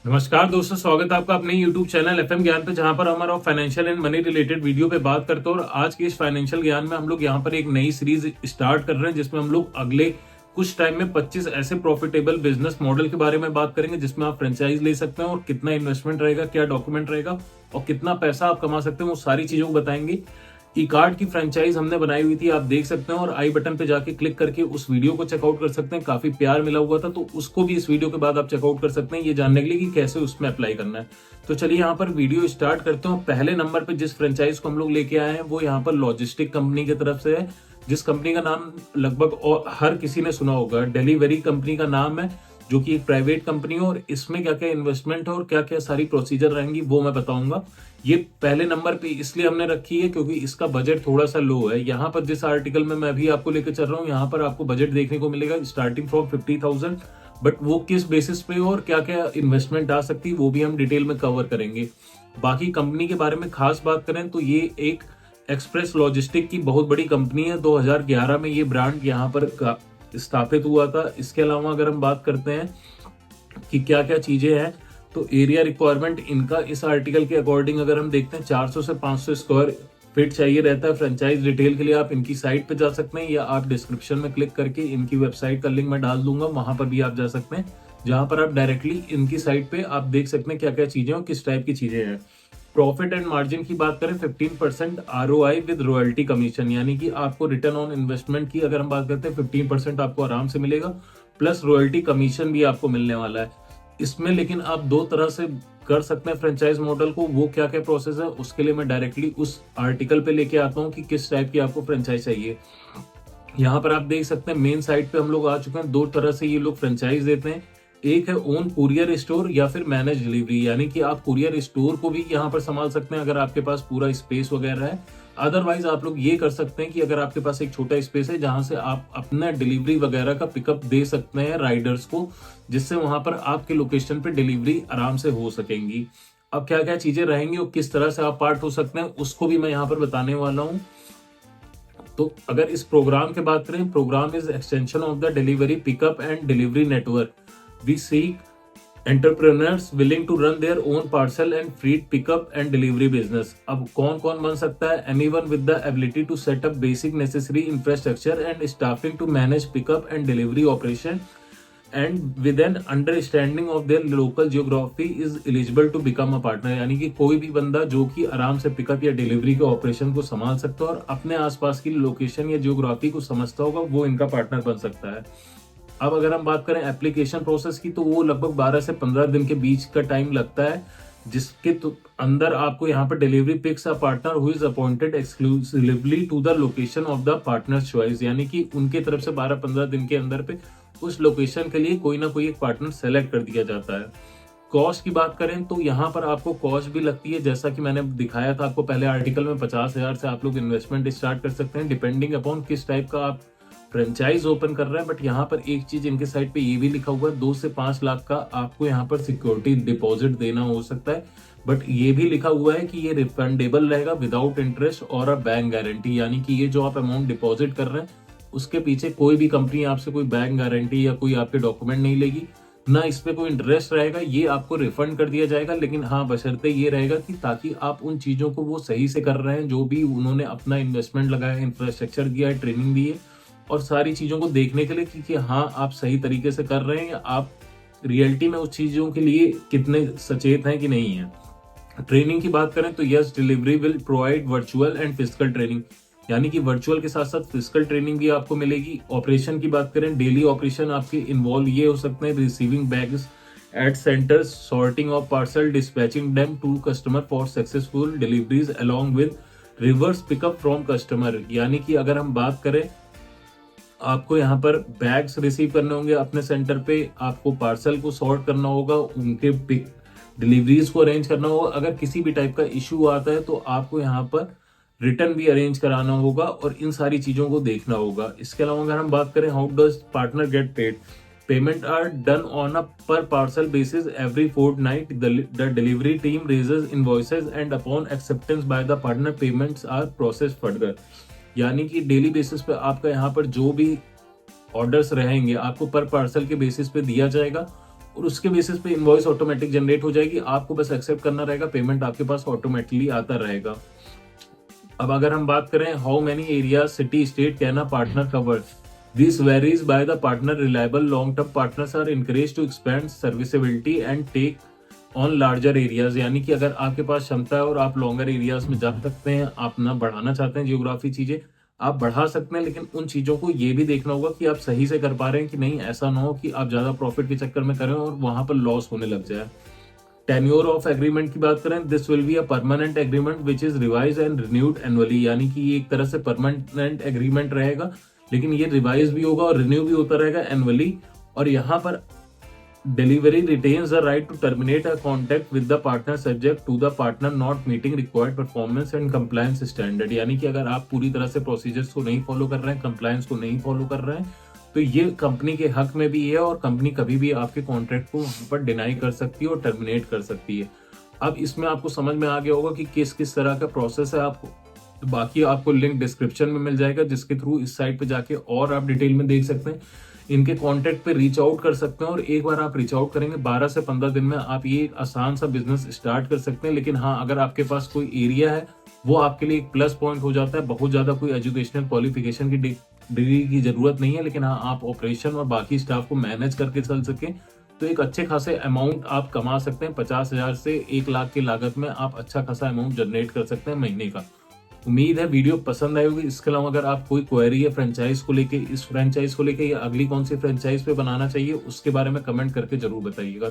नमस्कार दोस्तों, स्वागत है आपका अपने YouTube चैनल FM ज्ञान पे, जहां पर हमारा financial and money related video पे बात करते हैं। और आज के इस फाइनेंशियल ज्ञान में हम लोग यहां पर एक नई सीरीज स्टार्ट कर रहे हैं, जिसमें हम लोग अगले कुछ टाइम में 25 ऐसे प्रॉफिटेबल बिजनेस मॉडल के बारे में बात करेंगे, जिसमें आप फ्रेंचाइज ले सकते हैं और कितना इन्वेस्टमेंट रहेगा, क्या डॉक्यूमेंट रहेगा और कितना पैसा आप कमा सकते हैं, वो सारी चीजों को बताएंगे। ई कार्ड की फ्रेंचाइज हमने बनाई हुई थी, आप देख सकते हैं, और आई बटन पे जाके क्लिक करके उस वीडियो को चेकआउट कर सकते हैं। काफी प्यार मिला हुआ था, तो उसको भी इस वीडियो के बाद आप चेकआउट कर सकते हैं, ये जानने के लिए कि कैसे उसमें अप्लाई करना है। तो चलिए यहाँ पर वीडियो स्टार्ट करते हैं। पहले नंबर पे जिस फ्रेंचाइज को हम लोग लेके आए हैं वो यहाँ पर लॉजिस्टिक कंपनी की तरफ से है, जिस कंपनी का नाम लगभग हर किसी ने सुना होगा। डिलीवरी कंपनी का नाम है, जो कि एक प्राइवेट कंपनी है, और इसमें क्या क्या इन्वेस्टमेंट है और क्या क्या सारी प्रोसीजर रहेंगी वो मैं बताऊंगा। ये पहले नंबर पे इसलिए हमने रखी है क्योंकि इसका बजट थोड़ा सा लो है। यहाँ पर जिस आर्टिकल में मैं भी आपको लेकर चल रहा हूँ, यहाँ पर आपको बजट देखने को मिलेगा स्टार्टिंग फ्रॉम 50,000। बट वो किस बेसिस पे और क्या क्या इन्वेस्टमेंट आ सकती है वो भी हम डिटेल में कवर करेंगे। बाकी कंपनी के बारे में खास बात करें तो ये एक एक्सप्रेस लॉजिस्टिक की बहुत बड़ी कंपनी है। 2011 में ये ब्रांड यहाँ पर स्थापित हुआ था। इसके अलावा अगर हम बात करते हैं कि क्या क्या चीजें हैं, तो एरिया रिक्वायरमेंट इनका इस आर्टिकल के अकॉर्डिंग अगर हम देखते हैं 400 से 500 स्क्वायर फीट चाहिए रहता है। फ्रेंचाइज डिटेल के लिए आप इनकी साइट पे जा सकते हैं, या आप डिस्क्रिप्शन में क्लिक करके इनकी वेबसाइट का लिंक मैं डाल दूंगा, वहां पर भी आप जा सकते हैं, जहां पर आप डायरेक्टली इनकी साइट पे आप देख सकते हैं क्या क्या चीजें और किस टाइप की चीजें हैं। प्रॉफिट एंड मार्जिन की बात करें, 15% ROI विद रॉयल्टी कमीशन, यानी कि आपको रिटर्न ऑन इन्वेस्टमेंट की अगर हम बात करते हैं 15% आपको आराम से मिलेगा, प्लस रॉयल्टी कमीशन भी आपको मिलने वाला है इसमें। लेकिन आप दो तरह से कर सकते हैं फ्रेंचाइज मॉडल को, वो क्या क्या प्रोसेस है उसके लिए मैं डायरेक्टली उस आर्टिकल पे लेके आता हूँ कि किस टाइप की आपको फ्रेंचाइज चाहिए। यहाँ पर आप देख सकते हैं मेन साइट पे हम लोग आ चुके हैं। दो तरह से ये लोग फ्रेंचाइज देते हैं, एक है ओन कुरियर स्टोर या फिर मैनेज डिलीवरी, यानी कि आप कुरियर स्टोर को भी यहाँ पर संभाल सकते हैं अगर आपके पास पूरा स्पेस वगैरह है। अदरवाइज आप लोग ये कर सकते हैं कि अगर आपके पास एक छोटा स्पेस है जहां से आप अपना डिलीवरी वगैरह का पिकअप दे सकते हैं राइडर्स को, जिससे वहां पर आपके लोकेशन पे डिलीवरी आराम से हो सकेंगी। अब क्या क्या चीजें रहेंगी और किस तरह से आप पार्ट हो सकते हैं उसको भी मैं यहाँ पर बताने वाला हूँ। तो अगर इस प्रोग्राम की बात करें, programme is extension of the delivery pickup and delivery network. We seek entrepreneurs willing to run their own parcel and freight pickup and delivery business. अब कौन कौन बन सकता है? Anyone with the ability to set up basic necessary infrastructure and staffing to manage pickup and delivery operation and with an understanding of their local geography is eligible to become a partner. यानी कि कोई भी बंदा जो कि आराम से pickup या डिलीवरी के ऑपरेशन को संभाल सकता है और अपने आसपास की लोकेशन या जियोग्राफी को समझता होगा, वो इनका पार्टनर बन सकता है। अब अगर हम बात करें एप्लीकेशन प्रोसेस की, तो वो लगभग 12 से 15 दिन के बीच का टाइम लगता है, जिसके अंदर आपको यहाँ पर Delhivery picks a partner who is appointed exclusively to the location of the partner choice, यानी कि उनके तरफ से 12-15 दिन के अंदर पे उस लोकेशन के लिए कोई ना कोई एक पार्टनर सेलेक्ट कर दिया जाता है। कॉस्ट की बात करें तो यहाँ पर आपको कॉस्ट भी लगती है, जैसा कि मैंने दिखाया था आपको पहले आर्टिकल में। 50,000 से आप लोग इन्वेस्टमेंट स्टार्ट कर सकते हैं, डिपेंडिंग अपॉन किस टाइप का आप फ्रेंचाइज ओपन कर रहे हैं। बट यहाँ पर एक चीज इनके साइट पे ये भी लिखा हुआ है, 2 से 5 लाख का आपको यहाँ पर सिक्योरिटी डिपॉजिट देना हो सकता है। बट ये भी लिखा हुआ है कि ये रिफंडेबल रहेगा विदाउट इंटरेस्ट और अ बैंक गारंटी, यानी कि ये जो आप अमाउंट डिपॉजिट कर रहे हैं उसके पीछे कोई भी कंपनी आपसे कोई बैंक गारंटी या कोई आपके डॉक्यूमेंट नहीं लेगी, ना इस पे कोई इंटरेस्ट रहेगा, ये आपको रिफंड कर दिया जाएगा। लेकिन हाँ, बशर्ते ये रहेगा कि ताकि आप उन चीजों को वो सही से कर रहे हैं जो भी उन्होंने अपना इन्वेस्टमेंट लगाया, इंफ्रास्ट्रक्चर किया है, ट्रेनिंग दी है, और सारी चीजों को देखने के लिए कि हाँ आप सही तरीके से कर रहे हैं या आप रियलिटी में उस चीजों के लिए कितने सचेत हैं कि नहीं है। ट्रेनिंग की बात करें तो yes, delivery will provide virtual and physical training, यानी कि वर्चुअल के साथ साथ फिजिकल ट्रेनिंग भी आपको मिलेगी। ऑपरेशन की बात करें, डेली ऑपरेशन आपके इन्वॉल्व ये हो सकते हैं, receiving bags at centres, sorting of parcel, dispatching them to customer for successful deliveries along with reverse pickup from customer. यानी कि अगर हम बात करें, आपको यहाँ पर बैग्स रिसीव करने होंगे अपने सेंटर पे, आपको पार्सल को सॉर्ट करना होगा, उनके पिक डिलीवरीज को अरेंज करना होगा। अगर किसी भी टाइप का इश्यू आता है तो आपको यहाँ पर रिटर्न भी अरेंज कराना होगा और इन सारी चीजों को देखना होगा। इसके अलावा अगर हम बात करें how does partner get paid, payment are done on a per parcel basis every fortnight. The delivery team raises invoices and upon acceptance by the partner payments are process further. यानी कि डेली बेसिस पे आपका यहाँ पर जो भी orders रहेंगे आपको पर पार्सल के बेसिस पे दिया जाएगा, और उसके बेसिस पे इनवॉइस ऑटोमेटिक जनरेट हो जाएगी, आपको बस एक्सेप्ट करना रहेगा, पेमेंट आपके पास ऑटोमेटिकली आता रहेगा। अब अगर हम बात करें how many area city state can a partner cover, this varies by the partner, reliable long term partners are encourage to expand serviceability and take on larger areas. यानी कि अगर आपके पास क्षमता है और आप लॉन्गर एरियाज में जा सकते हैं, आप ना बढ़ाना चाहते हैं जियोग्राफी चीजें, आप बढ़ा सकते हैं, लेकिन उन चीजों को ये भी देखना होगा कि आप सही से कर पा रहे हैं कि नहीं। ऐसा ना हो कि आप ज्यादा प्रॉफिट के चक्कर में करें और वहां पर लॉस होने लग जाए। टेन्योर ऑफ एग्रीमेंट की बात करें, this will be a permanent agreement which is revise and renewed annually. यानी कि ये एक तरह से परमानेंट एग्रीमेंट रहेगा, लेकिन ये रिवाइज भी होगा और रिन्यू भी होता रहेगा एनुअली। और यहाँ पर Delhivery retains the right to terminate a contract with the partner subject to the partner not meeting required performance and compliance standard. यानी कि अगर आप पूरी तरह से प्रोसीजर्स को नहीं फॉलो कर रहे हैं, कंप्लायंस को नहीं फॉलो कर रहे हैं, तो ये कंपनी के हक में भी है और कंपनी कभी भी आपके कॉन्ट्रैक्ट को वहां पर डिनाई कर सकती है और टर्मिनेट कर सकती है। अब इसमें आपको समझ में आ गया होगा कि किस किस तरह का प्रोसेस है। आपको बाकी आपको लिंक डिस्क्रिप्शन में मिल जाएगा, जिसके थ्रू इस साइट पे जाके और आप डिटेल में देख सकते हैं, इनके कॉन्टैक्ट पे रीच आउट कर सकते हैं। और एक बार आप रीच आउट करेंगे 12 से 15 दिन में आप ये एक आसान सा बिजनेस स्टार्ट कर सकते हैं। लेकिन हाँ, अगर आपके पास कोई एरिया है, वो आपके लिए एक प्लस पॉइंट हो जाता है। बहुत ज्यादा कोई एजुकेशनल क्वालिफिकेशन की डिग्री की जरूरत नहीं है, लेकिन हाँ, आप ऑपरेशन और बाकी स्टाफ को मैनेज करके चल सके तो एक अच्छे खासे अमाउंट आप कमा सकते हैं। 50,000 से 1 लाख की लागत में आप अच्छा खासा अमाउंट जनरेट कर सकते हैं महीने का। उम्मीद है वीडियो पसंद आई होगी। इसके अलावा अगर आप कोई क्वेरी है फ्रेंचाइज को लेके, इस फ्रेंचाइज को लेके या अगली कौन सी फ्रेंचाइज पे बनाना चाहिए, उसके बारे में कमेंट करके जरूर बताइएगा।